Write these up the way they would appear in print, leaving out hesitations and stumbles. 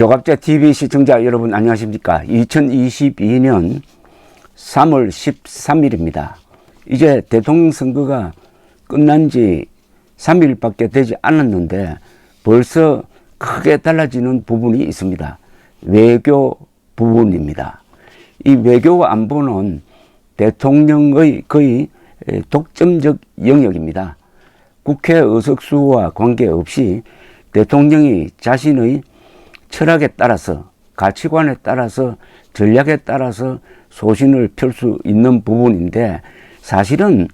교갑자 TV 시청자 여러분 안녕하십니까? 2022년 3월 13일입니다. 이제 대통령 선거가 끝난 지 3일밖에 되지 않았는데 벌써 크게 달라지는 부분이 있습니다. 외교 부분입니다. 이 외교 안보는 대통령의 거의 독점적 영역입니다. 국회 의석수와 관계없이 대통령이 자신의 철학에 따라서, 가치관에 따라서, 전략에 따라서 소신을 펼 수 있는 부분인데, 사실은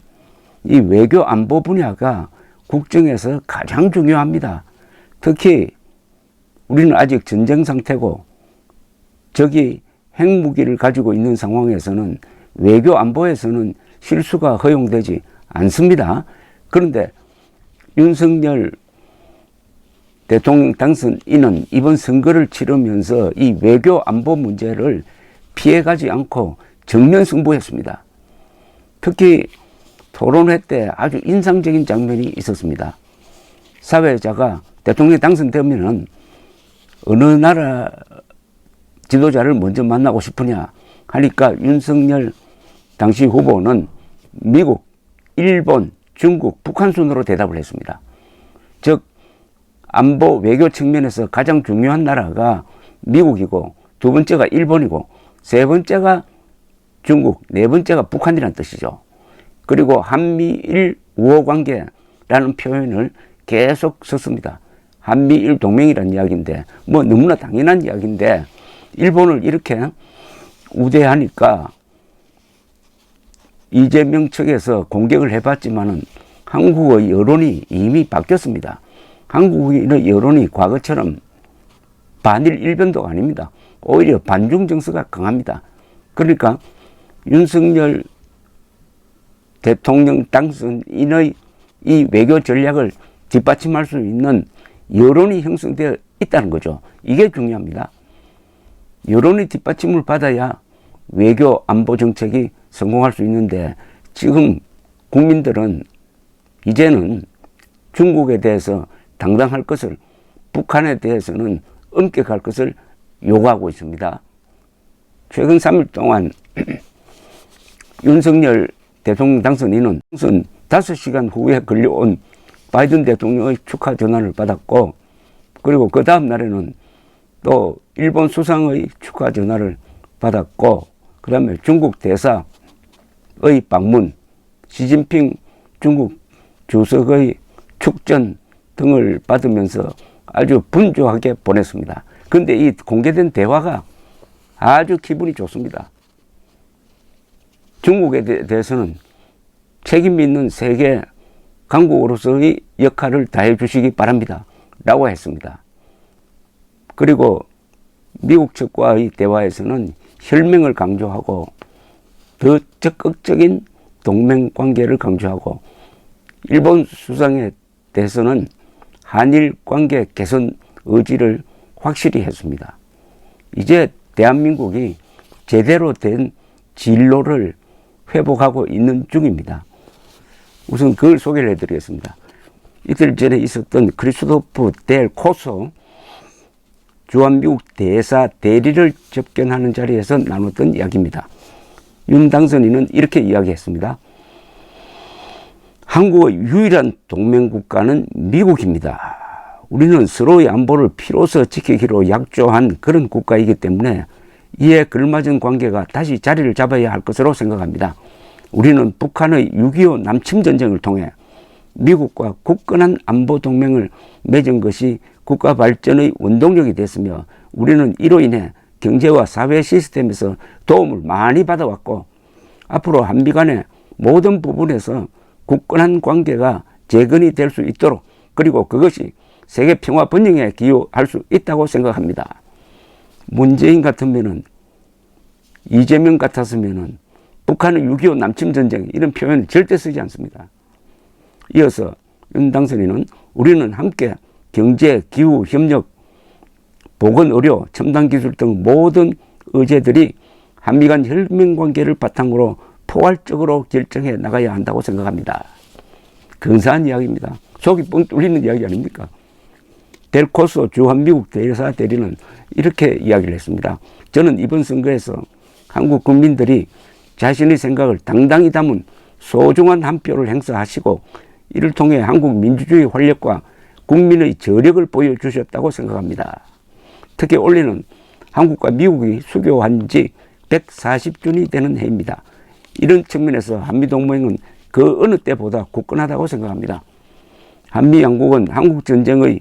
이 외교 안보 분야가 국정에서 가장 중요합니다. 특히 우리는 아직 전쟁 상태고 적이 핵무기를 가지고 있는 상황에서는 외교 안보에서는 실수가 허용되지 않습니다. 그런데 윤석열 대통령 당선인은 이번 선거를 치르면서 이 외교 안보 문제를 피해가지 않고 정면 승부했습니다. 특히 토론회 때 아주 인상적인 장면이 있었습니다. 사회자가 대통령이 당선되면은 어느 나라 지도자를 먼저 만나고 싶으냐 하니까 윤석열 당시 후보는 미국, 일본, 중국, 북한 순으로 대답을 했습니다. 즉 안보 외교 측면에서 가장 중요한 나라가 미국이고, 두 번째가 일본이고, 세 번째가 중국, 네 번째가 북한이라는 뜻이죠. 그리고 한미일 우호관계라는 표현을 계속 썼습니다. 한미일 동맹이라는 이야기인데 뭐 너무나 당연한 이야기인데 일본을 이렇게 우대하니까 이재명 측에서 공격을 해봤지만은 한국의 여론이 이미 바뀌었습니다. 한국의 여론이 과거처럼 반일 일변도가 아닙니다. 오히려 반중 정서가 강합니다. 그러니까 윤석열 대통령 당선인의 이 외교 전략을 뒷받침할 수 있는 여론이 형성되어 있다는 거죠. 이게 중요합니다. 여론의 뒷받침을 받아야 외교 안보 정책이 성공할 수 있는데, 지금 국민들은 이제는 중국에 대해서 당당할 것을, 북한에 대해서는 엄격할 것을 요구하고 있습니다. 최근 3일 동안 윤석열 대통령 당선인은 우선 5시간 후에 걸려온 바이든 대통령의 축하 전화를 받았고, 그리고 그 다음 날에는 또 일본 수상의 축하 전화를 받았고, 그 다음에 중국 대사의 방문, 시진핑 중국 주석의 축전 등을 받으면서 아주 분주하게 보냈습니다. 그런데 이 공개된 대화가 아주 기분이 좋습니다. 중국에 대해서는 책임 있는 세계 강국으로서의 역할을 다해 주시기 바랍니다 라고 했습니다. 그리고 미국 측과의 대화에서는 혈맹을 강조하고 더 적극적인 동맹 관계를 강조하고, 일본 수상에 대해서는 한일 관계 개선 의지를 확실히 했습니다. 이제 대한민국이 제대로 된 진로를 회복하고 있는 중입니다. 우선 그걸 소개를 해드리겠습니다. 이틀 전에 있었던 크리스토프 델 코소 주한미국 대사 대리를 접견하는 자리에서 나눴던 이야기입니다. 윤 당선인은 이렇게 이야기했습니다. 한국의 유일한 동맹국가는 미국입니다. 우리는 서로의 안보를 피로서 지키기로 약조한 그런 국가이기 때문에 이에 걸맞은 관계가 다시 자리를 잡아야 할 것으로 생각합니다. 우리는 북한의 6.25 남침 전쟁을 통해 미국과 굳건한 안보 동맹을 맺은 것이 국가 발전의 원동력이 됐으며, 우리는 이로 인해 경제와 사회 시스템에서 도움을 많이 받아왔고, 앞으로 한미 간의 모든 부분에서 굳건한 관계가 재건이 될 수 있도록, 그리고 그것이 세계 평화 번영에 기여할 수 있다고 생각합니다. 문재인 같으면은, 이재명 같았으면은 북한의 6.25 남침 전쟁 이런 표현을 절대 쓰지 않습니다. 이어서 윤 당선인은 우리는 함께 경제, 기후, 협력, 보건, 의료, 첨단 기술 등 모든 의제들이 한미 간 혈맹 관계를 바탕으로 포괄적으로 결정해 나가야 한다고 생각합니다. 근사한 이야기입니다. 속이 뻥 뚫리는 이야기 아닙니까? 델코소 주한미국 대사 대리는 이렇게 이야기를 했습니다. 저는 이번 선거에서 한국 국민들이 자신의 생각을 당당히 담은 소중한 한 표를 행사하시고 이를 통해 한국 민주주의 활력과 국민의 저력을 보여주셨다고 생각합니다. 특히 올해는 한국과 미국이 수교한 지 140주년이 되는 해입니다. 이런 측면에서 한미동맹은 그 어느 때보다 굳건하다고 생각합니다. 한미양국은 한국전쟁의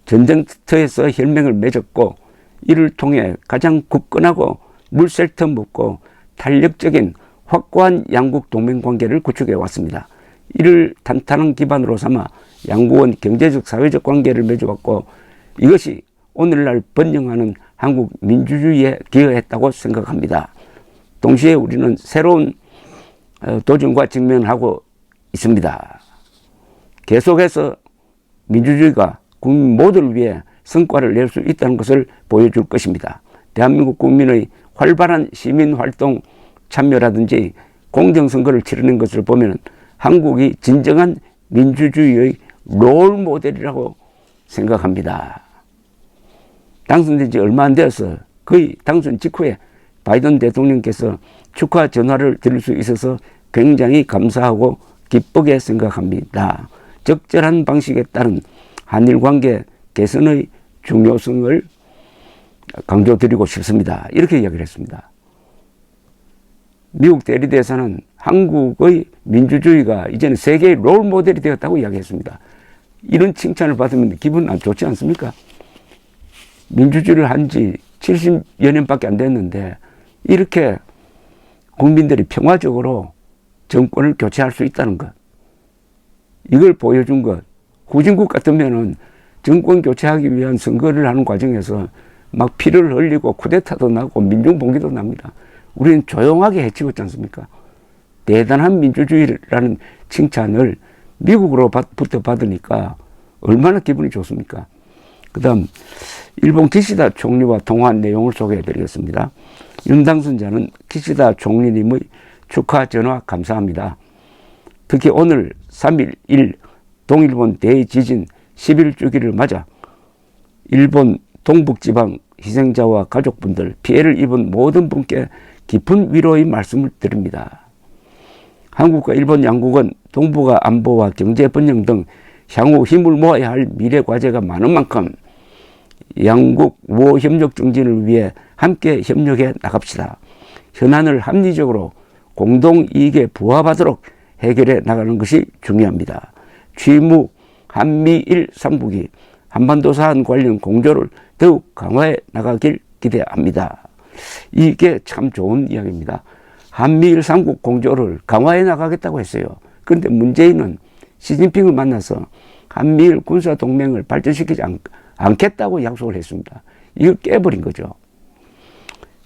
전쟁터에서 혈맹을 맺었고 이를 통해 가장 굳건하고 물샐 틈 없고 탄력적인 확고한 양국 동맹관계를 구축해 왔습니다. 이를 탄탄한 기반으로 삼아 양국은 경제적 사회적 관계를 맺어왔고 이것이 오늘날 번영하는 한국 민주주의에 기여했다고 생각합니다. 동시에 우리는 새로운 도전과 직면하고 있습니다. 계속해서 민주주의가 국민 모두를 위해 성과를 낼 수 있다는 것을 보여줄 것입니다. 대한민국 국민의 활발한 시민활동 참여라든지 공정선거를 치르는 것을 보면 한국이 진정한 민주주의의 롤모델이라고 생각합니다. 당선된 지 얼마 안 되어서 거의 당선 직후에 바이든 대통령께서 축하 전화를 드릴 수 있어서 굉장히 감사하고 기쁘게 생각합니다. 적절한 방식에 따른 한일 관계 개선의 중요성을 강조드리고 싶습니다. 이렇게 이야기를 했습니다. 미국 대리대사는 한국의 민주주의가 이제는 세계의 롤모델이 되었다고 이야기했습니다. 이런 칭찬을 받으면 기분 안 좋지 않습니까? 민주주의를 한 지 70여 년밖에 안 됐는데 이렇게 국민들이 평화적으로 정권을 교체할 수 있다는 것, 이걸 보여준 것. 후진국 같으면은 정권 교체하기 위한 선거를 하는 과정에서 막 피를 흘리고 쿠데타도 나고 민중봉기도 납니다. 우리는 조용하게 해치웠지 않습니까? 대단한 민주주의라는 칭찬을 미국으로부터 받으니까 얼마나 기분이 좋습니까? 그 다음 일본 기시다 총리와 통화한 내용을 소개해 드리겠습니다. 윤 당선자는 기시다 총리님의 축하 전화 감사합니다. 특히 오늘 3.11 동일본 대지진 11주기를 맞아 일본 동북지방 희생자와 가족분들, 피해를 입은 모든 분께 깊은 위로의 말씀을 드립니다. 한국과 일본 양국은 동북아 안보와 경제 번영 등 향후 힘을 모아야 할 미래 과제가 많은 만큼 양국 우호 협력 증진을 위해 함께 협력해 나갑시다. 현안을 합리적으로 공동 이익에 부합하도록 해결해 나가는 것이 중요합니다. 취무 한미일 3국이 한반도 사안 관련 공조를 더욱 강화해 나가길 기대합니다. 이게 참 좋은 이야기입니다. 한미일 3국 공조를 강화해 나가겠다고 했어요. 그런데 문재인은 시진핑을 만나서 한미일 군사동맹을 발전시키지 않겠다고 약속을 했습니다. 이걸 깨버린 거죠.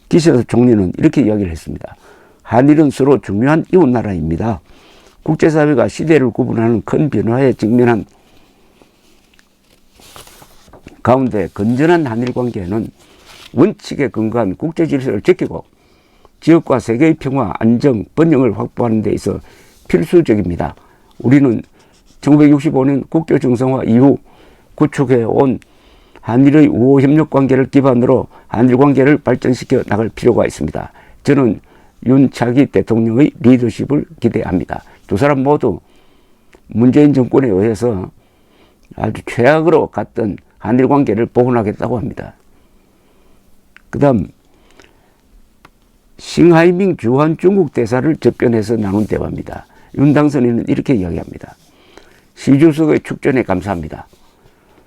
기시다 총리는 이렇게 이야기를 했습니다. 한일은 서로 중요한 이웃나라입니다. 국제사회가 시대를 구분하는 큰 변화에 직면한 가운데 건전한 한일 관계는 원칙에 근거한 국제 질서를 지키고 지역과 세계의 평화, 안정, 번영을 확보하는 데 있어 필수적입니다. 우리는 1965년 국교 정상화 이후 구축해 온 한일의 우호 협력 관계를 기반으로 한일 관계를 발전시켜 나갈 필요가 있습니다. 저는 윤 차기 대통령의 리더십을 기대합니다. 두 사람 모두 문재인 정권에 의해서 아주 최악으로 갔던 한일 관계를 복원하겠다고 합니다. 그 다음 싱하이밍 주한 중국 대사를 접견해서 나눈 대화입니다. 윤 당선인은 이렇게 이야기합니다. 시 주석의 축전에 감사합니다.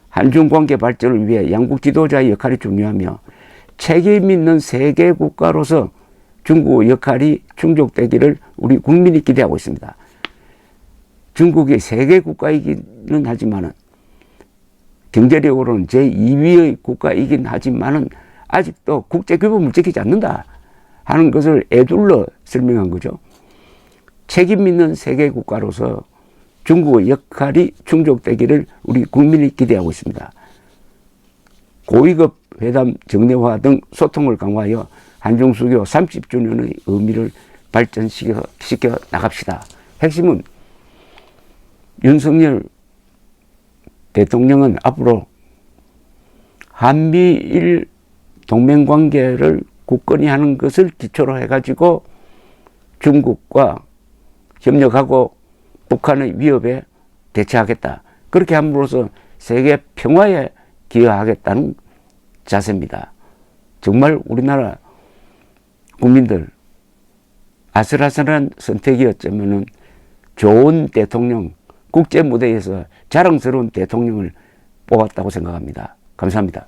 한중 관계 발전을 위해 양국 지도자의 역할이 중요하며 책임 있는 세계 국가로서 중국의 역할이 충족되기를 우리 국민이 기대하고 있습니다. 중국이 세계 국가이기는 하지만은 경제력으로는 제2위의 국가이긴 하지만은 아직도 국제 규범을 지키지 않는다 하는 것을 애둘러 설명한 거죠. 책임 있는 세계 국가로서 중국의 역할이 충족되기를 우리 국민이 기대하고 있습니다. 고위급 회담 정례화 등 소통을 강화하여 한중수교 30주년의 의미를 발전시켜 나갑시다. 핵심은 윤석열 대통령은 앞으로 한미일 동맹관계를 굳건히 하는 것을 기초로 해가지고 중국과 협력하고 북한의 위협에 대처하겠다. 그렇게 함으로써 세계 평화에 기여하겠다는 자세입니다. 정말 우리나라 국민들 아슬아슬한 선택이었지만은 좋은 대통령, 국제 무대에서 자랑스러운 대통령을 뽑았다고 생각합니다. 감사합니다.